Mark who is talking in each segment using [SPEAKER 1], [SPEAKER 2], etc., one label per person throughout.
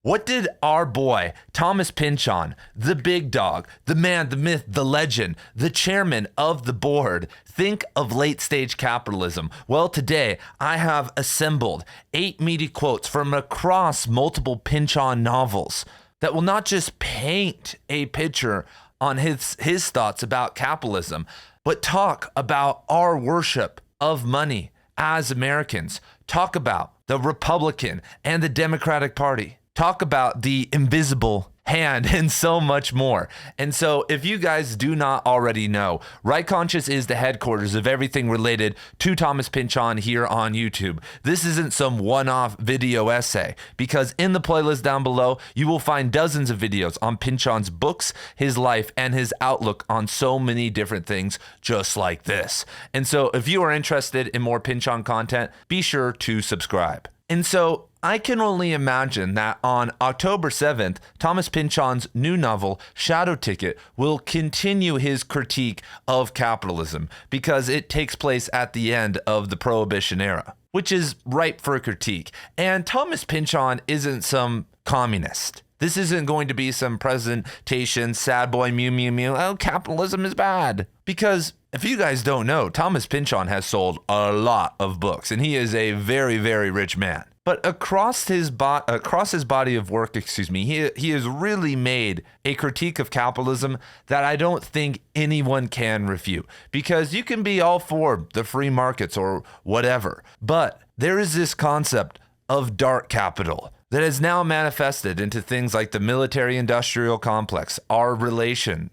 [SPEAKER 1] What did our boy, Thomas Pynchon, the big dog, the man, the myth, the legend, the chairman of the board, think of late-stage capitalism? Well, today I have assembled 8 meaty quotes from across multiple Pynchon novels that will not just paint a picture on his thoughts about capitalism, but talk about our worship of money as Americans, talk about the Republican and the Democratic Party, talk about the invisible hand, and so much more. And so if you guys do not already know, Right Conscious is the headquarters of everything related to Thomas Pynchon here on YouTube. This isn't some one-off video essay, because in the playlist down below, you will find dozens of videos on Pynchon's books, his life, and his outlook on so many different things just like this. And so if you are interested in more Pynchon content, be sure to subscribe. And so I can only imagine that on October 7th, Thomas Pynchon's new novel, Shadow Ticket, will continue his critique of capitalism because it takes place at the end of the Prohibition era, which is ripe for critique. And Thomas Pynchon isn't some communist. This isn't going to be some presentation, sad boy, mew, mew, mew, oh, capitalism is bad. Because if you guys don't know, Thomas Pynchon has sold a lot of books, and he is a very, very rich man. But across his body of work, he has really made a critique of capitalism that I don't think anyone can refute. Because you can be all for the free markets or whatever, but there is this concept of dark capital that has now manifested into things like the military-industrial complex, our relations,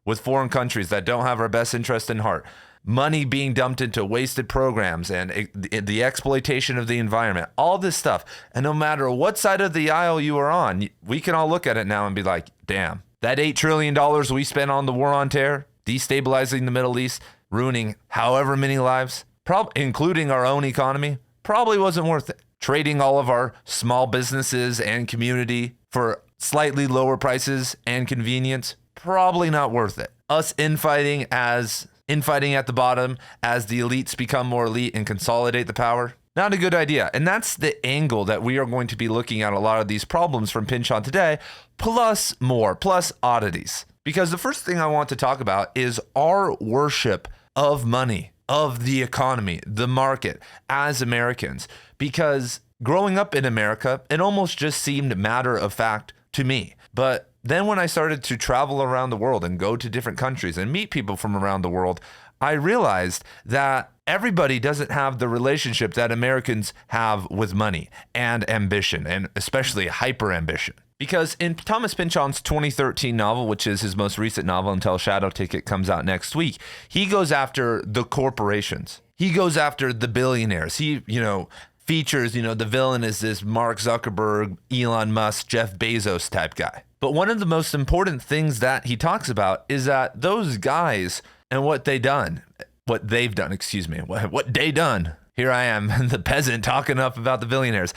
[SPEAKER 1] with foreign countries that don't have our best interest in heart, money being dumped into wasted programs, and the exploitation of the environment, all this stuff. And no matter what side of the aisle you are on, we can all look at it now and be like, damn, that $8 trillion we spent on the war on terror, destabilizing the Middle East, ruining however many lives, including our own economy, probably wasn't worth it. Trading all of our small businesses and community for slightly lower prices and convenience, probably not worth it. Us infighting at the bottom as the elites become more elite and consolidate the power, not a good idea. And that's the angle that we are going to be looking at a lot of these problems from Pynchon today, plus oddities. Because the first thing I want to talk about is our worship of money, of the economy, the market, as Americans. Because growing up in America, it almost just seemed matter of fact to me. But then when I started to travel around the world and go to different countries and meet people from around the world, I realized that everybody doesn't have the relationship that Americans have with money and ambition, and especially hyper ambition. Because in Thomas Pynchon's 2013 novel, which is his most recent novel until Shadow Ticket comes out next week, he goes after the corporations. He goes after the billionaires. He, features, the villain is this Mark Zuckerberg, Elon Musk, Jeff Bezos type guy. But one of the most important things that he talks about is that those guys and what they done. Here I am, the peasant talking up about the billionaires,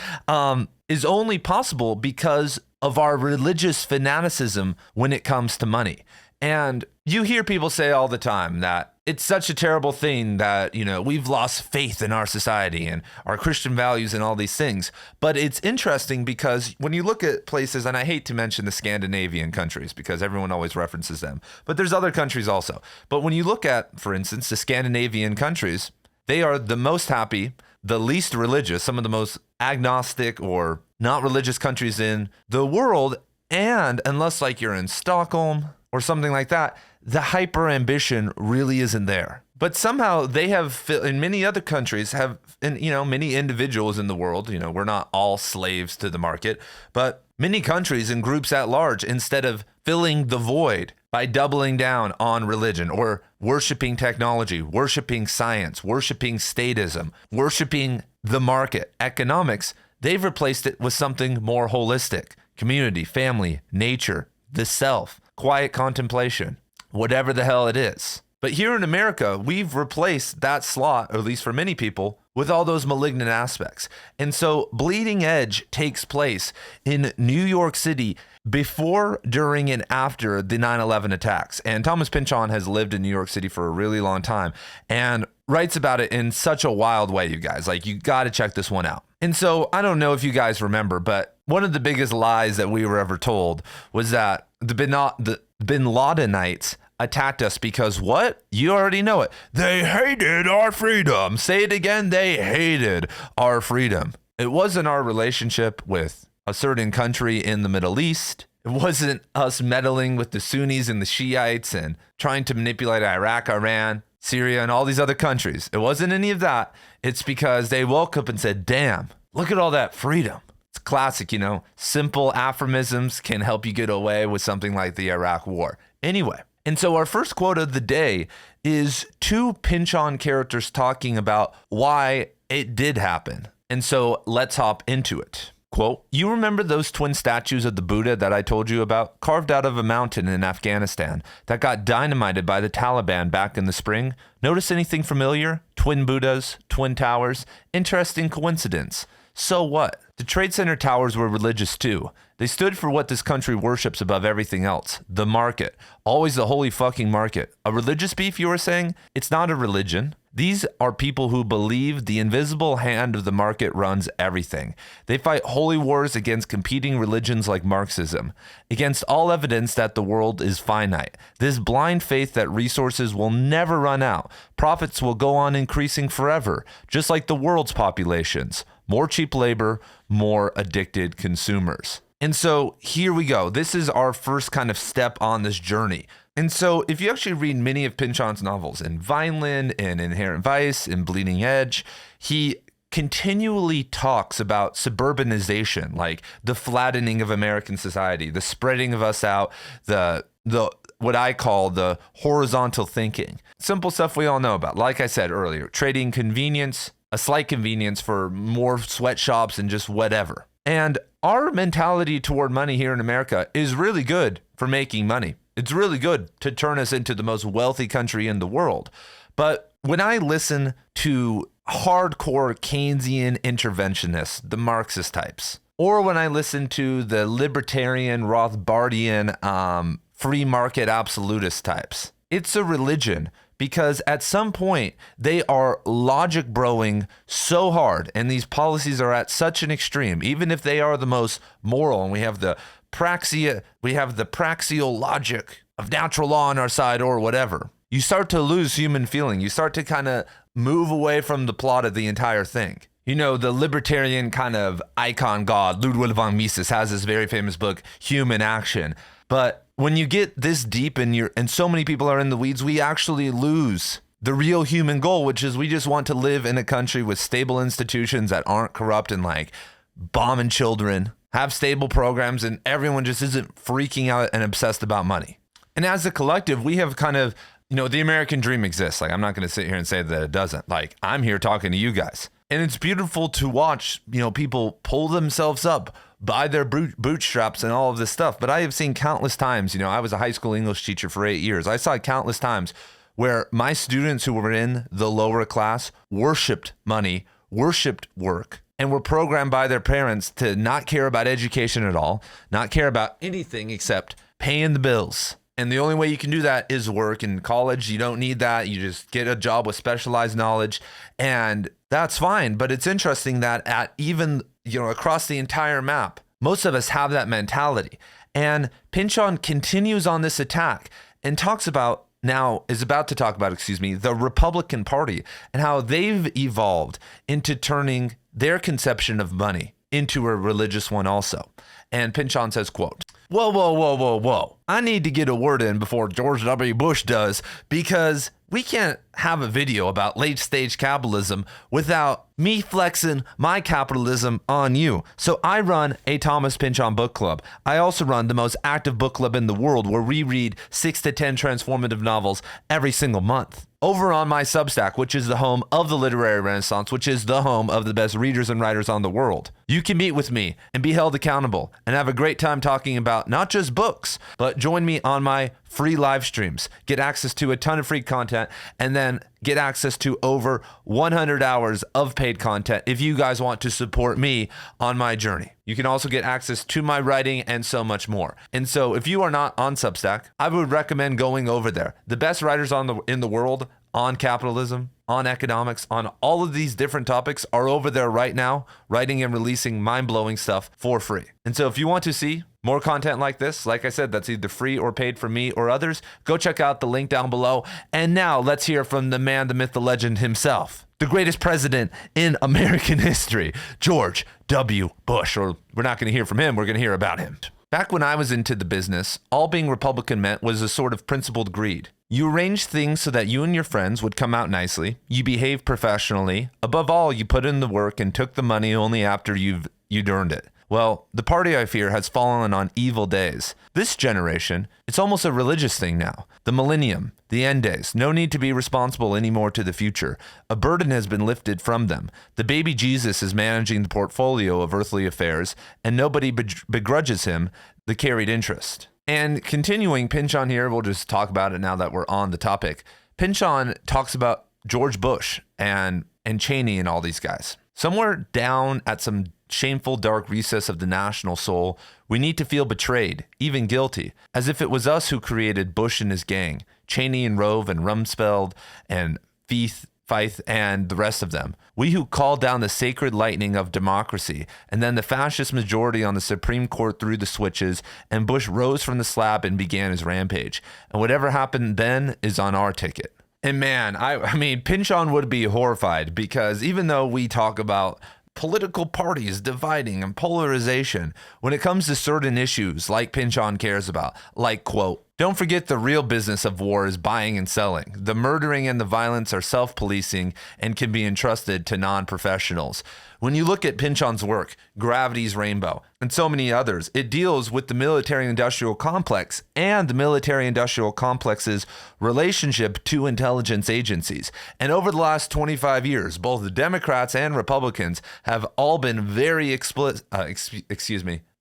[SPEAKER 1] is only possible because of our religious fanaticism when it comes to money. And you hear people say all the time that it's such a terrible thing that, we've lost faith in our society and our Christian values and all these things. But it's interesting because when you look at places, and I hate to mention the Scandinavian countries because everyone always references them, but there's other countries also. But when you look at, for instance, the Scandinavian countries, they are the most happy, the least religious, some of the most agnostic or not religious countries in the world. And unless like you're in Stockholm or something like that, the hyper ambition really isn't there. But somehow they have, in many other countries, many individuals in the world, we're not all slaves to the market, but many countries and groups at large, instead of filling the void by doubling down on religion or worshiping technology, worshiping science, worshiping statism, worshiping the market, economics, they've replaced it with something more holistic: community, family, nature, the self, quiet contemplation, whatever the hell it is. But here in America, we've replaced that slot, or at least for many people, with all those malignant aspects. And so Bleeding Edge takes place in New York City before, during, and after the 9/11 attacks. And Thomas Pynchon has lived in New York City for a really long time and writes about it in such a wild way, you guys. Like, you got to check this one out. And so I don't know if you guys remember, but one of the biggest lies that we were ever told was that the Bin Ladenites attacked us because what? You already know it. They hated our freedom. Say it again. They hated our freedom. It wasn't our relationship with a certain country in the Middle East. It wasn't us meddling with the Sunnis and the Shiites and trying to manipulate Iraq, Iran, Syria, and all these other countries. It wasn't any of that. It's because they woke up and said, damn, look at all that freedom. It's classic, you know, simple aphorisms can help you get away with something like the Iraq War. Anyway, and so our first quote of the day is two Pynchon characters talking about why it did happen. And so let's hop into it. Quote, you remember those twin statues of the Buddha that I told you about, carved out of a mountain in Afghanistan that got dynamited by the Taliban back in the spring? Notice anything familiar? Twin Buddhas, twin towers, interesting coincidence. So what? The Trade Center towers were religious too. They stood for what this country worships above everything else. The market. Always the holy fucking market. A religious beef, you were saying? It's not a religion. These are people who believe the invisible hand of the market runs everything. They fight holy wars against competing religions like Marxism, against all evidence that the world is finite. This blind faith that resources will never run out. Profits will go on increasing forever, just like the world's populations. More cheap labor, more addicted consumers. And so here we go. This is our first kind of step on this journey. And so if you actually read many of Pynchon's novels, in Vineland and Inherent Vice and Bleeding Edge, he continually talks about suburbanization, like the flattening of American society, the spreading of us out, the what I call the horizontal thinking. Simple stuff we all know about. Like I said earlier, trading convenience, a slight convenience for more sweatshops and just whatever. And our mentality toward money here in America is really good for making money. It's really good to turn us into the most wealthy country in the world. But when I listen to hardcore Keynesian interventionists, the Marxist types, or when I listen to the libertarian, Rothbardian, free market absolutist types, it's a religion. Because at some point, they are logic broing so hard, and these policies are at such an extreme, even if they are the most moral, and we have the praxial logic of natural law on our side or whatever. You start to lose human feeling. You start to kind of move away from the plot of the entire thing. You know, the libertarian kind of icon god, Ludwig von Mises, has this very famous book, Human Action. But when you get this deep and so many people are in the weeds, we actually lose the real human goal, which is we just want to live in a country with stable institutions that aren't corrupt and like bombing children, have stable programs, and everyone just isn't freaking out and obsessed about money. And as a collective, we have kind of, you know, the American dream exists. Like, I'm not going to sit here and say that it doesn't. Like, I'm here talking to you guys. And it's beautiful to watch, you know, people pull themselves up by their bootstraps and all of this stuff. But I have seen countless times, you know, I was a high school English teacher for 8 years. I saw countless times where my students who were in the lower class worshiped money, worshiped work, and were programmed by their parents to not care about education at all, not care about anything except paying the bills. And the only way you can do that is work. In college, you don't need that. You just get a job with specialized knowledge, and that's fine. But it's interesting that at even, you know, across the entire map, most of us have that mentality. And Pynchon continues on this attack and is about to talk about, the Republican Party and how they've evolved into turning their conception of money into a religious one also. And Pynchon says, quote, whoa. I need to get a word in before George W. Bush does, because we can't have a video about late stage capitalism without me flexing my capitalism on you. So I run a Thomas Pynchon book club. I also run the most active book club in the world, where we read 6 to 10 transformative novels every single month. Over on my Substack, which is the home of the literary renaissance, which is the home of the best readers and writers on the world. You can meet with me and be held accountable and have a great time talking about not just books, but join me on my free live streams, get access to a ton of free content, and then get access to over 100 hours of paid content if you guys want to support me on my journey. You can also get access to my writing and so much more. And so if you are not on Substack, I would recommend going over there. The best writers in the world on capitalism, on economics, on all of these different topics are over there right now, writing and releasing mind-blowing stuff for free. And so if you want to see more content like this, like I said, that's either free or paid for me or others, go check out the link down below. And now let's hear from the man, the myth, the legend himself, the greatest president in American history, George W. Bush. Or we're not going to hear from him, we're going to hear about him. Back when I was into the business, all being Republican meant was a sort of principled greed. You arranged things so that you and your friends would come out nicely. You behaved professionally. Above all, you put in the work and took the money only after you'd earned it. Well, the party, I fear, has fallen on evil days. This generation, it's almost a religious thing now. The millennium, the end days, no need to be responsible anymore to the future. A burden has been lifted from them. The baby Jesus is managing the portfolio of earthly affairs, and nobody begrudges him the carried interest. And continuing Pynchon here, we'll just talk about it now that we're on the topic. Pynchon talks about George Bush and Cheney and all these guys. Somewhere down at some shameful dark recess of the national soul, we need to feel betrayed, even guilty, as if it was us who created Bush and his gang, Cheney and Rove and Rumsfeld and Feith and the rest of them. We who called down the sacred lightning of democracy, and then the fascist majority on the Supreme Court threw the switches, and Bush rose from the slab and began his rampage. And whatever happened then is on our ticket. And man, I mean, Pynchon would be horrified, because even though we talk about political parties dividing and polarization, when it comes to certain issues like Pynchon cares about, like, quote, "Don't forget the real business of war is buying and selling. The murdering and the violence are self-policing and can be entrusted to non-professionals." When you look at Pynchon's work, Gravity's Rainbow, and so many others, it deals with the military-industrial complex and the military-industrial complex's relationship to intelligence agencies. And over the last 25 years, both the Democrats and Republicans have all been very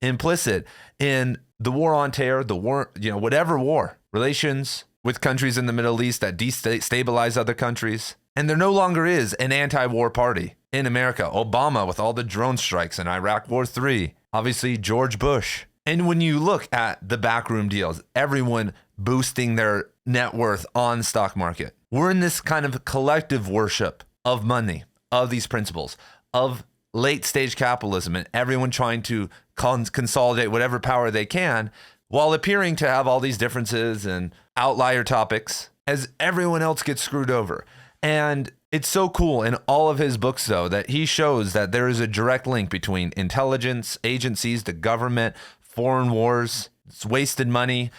[SPEAKER 1] implicit in the war on terror, the war, whatever war, relations with countries in the Middle East that destabilize other countries. And there no longer is an anti-war party in America. Obama with all the drone strikes in Iraq War III. Obviously, George Bush. And when you look at the backroom deals, everyone boosting their net worth on the stock market. We're in this kind of collective worship of money, of these principles, of late stage capitalism, and everyone trying to consolidate whatever power they can while appearing to have all these differences and outlier topics as everyone else gets screwed over. And it's so cool in all of his books, though, that he shows that there is a direct link between intelligence agencies, the government, foreign wars, it's wasted money,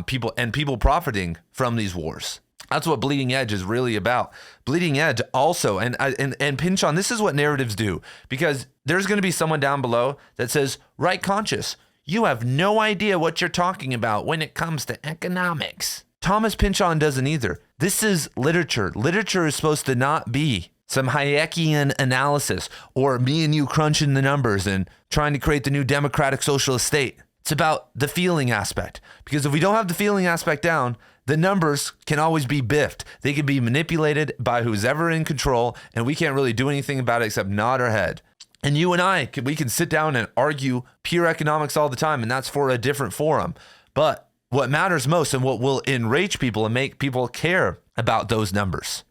[SPEAKER 1] people profiting from these wars. That's what Bleeding Edge is really about. Bleeding Edge also, and Pynchon, this is what narratives do, because there's going to be someone down below that says, right conscious, you have no idea what you're talking about when it comes to economics. Thomas Pynchon doesn't either. This is literature. Literature is supposed to not be some Hayekian analysis or me and you crunching the numbers and trying to create the new democratic socialist state. It's about the feeling aspect. Because if we don't have the feeling aspect down, the numbers can always be biffed. They can be manipulated by who's ever in control, and we can't really do anything about it except nod our head. And you and we can sit down and argue pure economics all the time, and that's for a different forum. But what matters most and what will enrage people and make people care about those numbers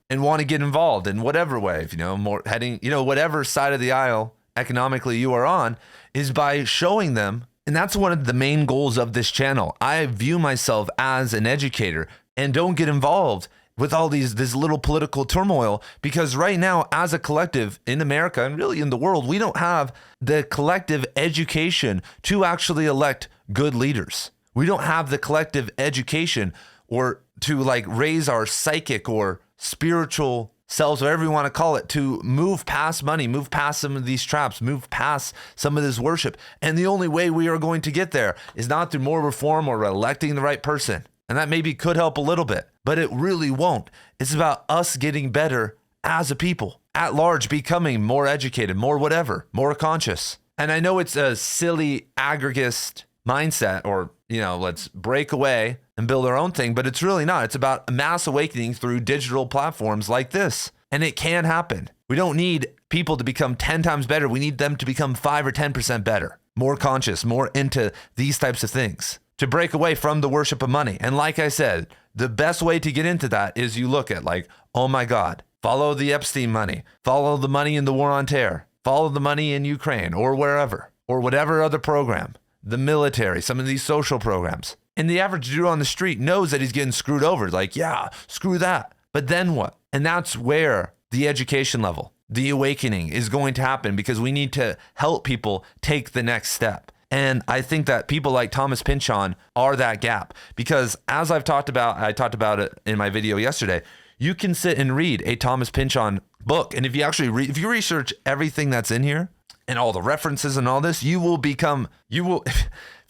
[SPEAKER 1] and want to get involved in whatever way, whatever side of the aisle economically you are on, is by showing them. And that's one of the main goals of this channel. I view myself as an educator, and don't get involved with all this little political turmoil, because right now, as a collective in America and really in the world, we don't have the collective education to actually elect good leaders. We don't have the collective education or to raise our psychic or spiritual selves, whatever you want to call it, to move past money, move past some of these traps, move past some of this worship. And the only way we are going to get there is not through more reform or electing the right person. And that maybe could help a little bit, but it really won't. It's about us getting better as a people, at large, becoming more educated, more whatever, more conscious. And I know it's a silly aggregist mindset, or let's break away and build our own thing, but it's really not. It's about mass awakening through digital platforms like this. And it can happen. We don't need people to become 10 times better. We need them to become 5 or 10% better, more conscious, more into these types of things. to break away from the worship of money. And like I said, the best way to get into that is you look at like, oh my God, follow the Epstein money, follow the money in the war on terror, follow the money in Ukraine or wherever, or whatever other program, the military, some of these social programs. And the average dude on the street knows that he's getting screwed over. Like, yeah, screw that. But then what? And that's where the education level, the awakening is going to happen, because we need to help people take the next step. And I think that people like Thomas Pynchon are that gap, because as I talked about it in my video yesterday, you can sit and read a Thomas Pynchon book. And if you actually if you research everything that's in here and all the references and all this, if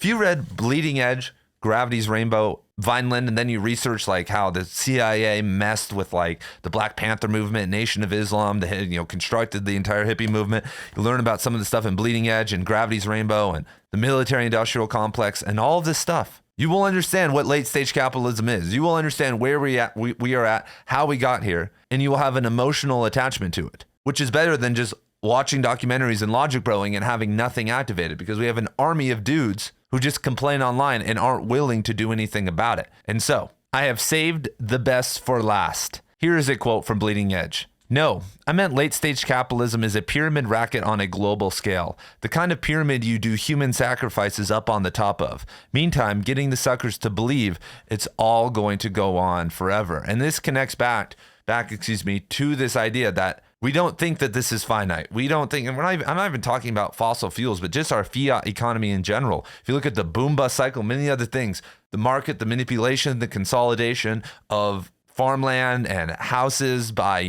[SPEAKER 1] you read Bleeding Edge, Gravity's Rainbow, Vineland, and then you research like how the CIA messed with like the Black Panther movement, Nation of Islam, constructed the entire hippie movement. You learn about some of the stuff in Bleeding Edge and Gravity's Rainbow and the military industrial complex and all of this stuff. You will understand what late stage capitalism is. You will understand where we are at, how we got here, and you will have an emotional attachment to it, which is better than just watching documentaries and logic broing and having nothing activated, because we have an army of dudes who just complain online and aren't willing to do anything about it. And so I have saved the best for last. Here is a quote from Bleeding Edge. No, I meant late stage capitalism is a pyramid racket on a global scale. The kind of pyramid you do human sacrifices up on the top of. Meantime, getting the suckers to believe it's all going to go on forever. And this connects back to this idea that we don't think that this is finite. We don't think, and I'm not even talking about fossil fuels, but just our fiat economy in general. If you look at the boom bust cycle, many other things, the market, the manipulation, the consolidation of farmland and houses by,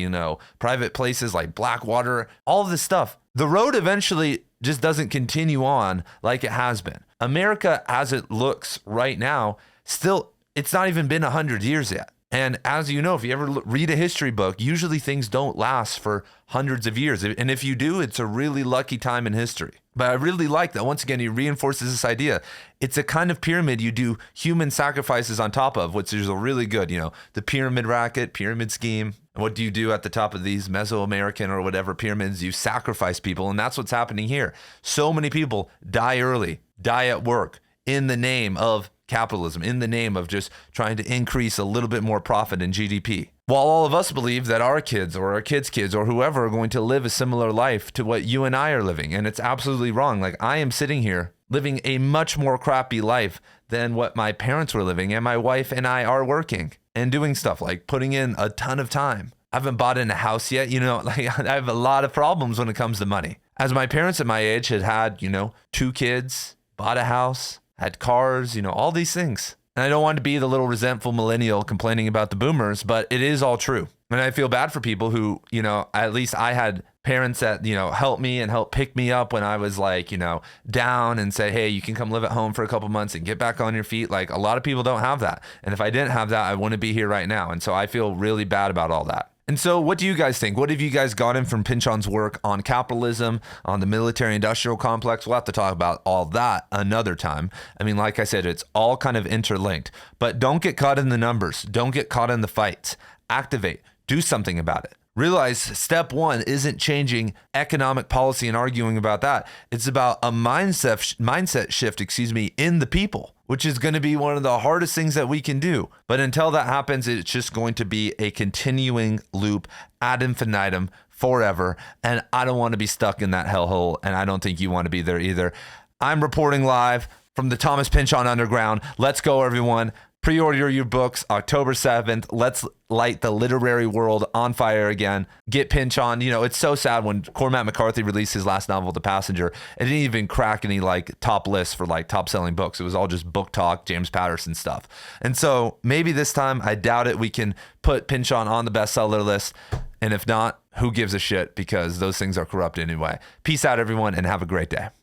[SPEAKER 1] private places like Blackwater, all of this stuff, the road eventually just doesn't continue on like it has been. America, as it looks right now, still, it's not even been 100 years yet. And as you know, if you ever read a history book, usually things don't last for hundreds of years. And if you do, it's a really lucky time in history. But I really like that. Once again, he reinforces this idea. It's a kind of pyramid you do human sacrifices on top of, which is a really good, the pyramid racket, pyramid scheme. And what do you do at the top of these Mesoamerican or whatever pyramids? You sacrifice people. And that's what's happening here. So many people die early, die at work in the name of capitalism, in the name of just trying to increase a little bit more profit in GDP. While all of us believe that our kids or our kids' kids or whoever are going to live a similar life to what you and I are living. And it's absolutely wrong. Like, I am sitting here living a much more crappy life than what my parents were living. And my wife and I are working and doing stuff like putting in a ton of time. I haven't bought in a house yet. I have a lot of problems when it comes to money. As my parents at my age had 2 kids, bought a house, had cars, all these things. And I don't want to be the little resentful millennial complaining about the boomers, but it is all true. And I feel bad for people who, at least I had parents that, helped me and helped pick me up when I was like, down and say, hey, you can come live at home for a couple months and get back on your feet. Like, a lot of people don't have that. And if I didn't have that, I wouldn't be here right now. And so I feel really bad about all that. And so what do you guys think? What have you guys gotten from Pynchon's work on capitalism, on the military industrial complex? We'll have to talk about all that another time. I mean, like I said, it's all kind of interlinked, but don't get caught in the numbers. Don't get caught in the fights. Activate. Do something about it. Realize step 1 isn't changing economic policy and arguing about that. It's about a mindset shift, in the people, which is going to be one of the hardest things that we can do. But until that happens, it's just going to be a continuing loop ad infinitum forever. And I don't want to be stuck in that hellhole. And I don't think you want to be there either. I'm reporting live from the Thomas Pynchon Underground. Let's go, everyone. Pre-order your books October 7th. Let's light the literary world on fire again. Get Pynchon. It's so sad when Cormac McCarthy released his last novel, The Passenger. It didn't even crack any top lists for top selling books. It was all just book talk, James Patterson stuff. And so maybe this time, I doubt it, we can put Pynchon on the bestseller list. And if not, who gives a shit, because those things are corrupt anyway. Peace out, everyone, and have a great day.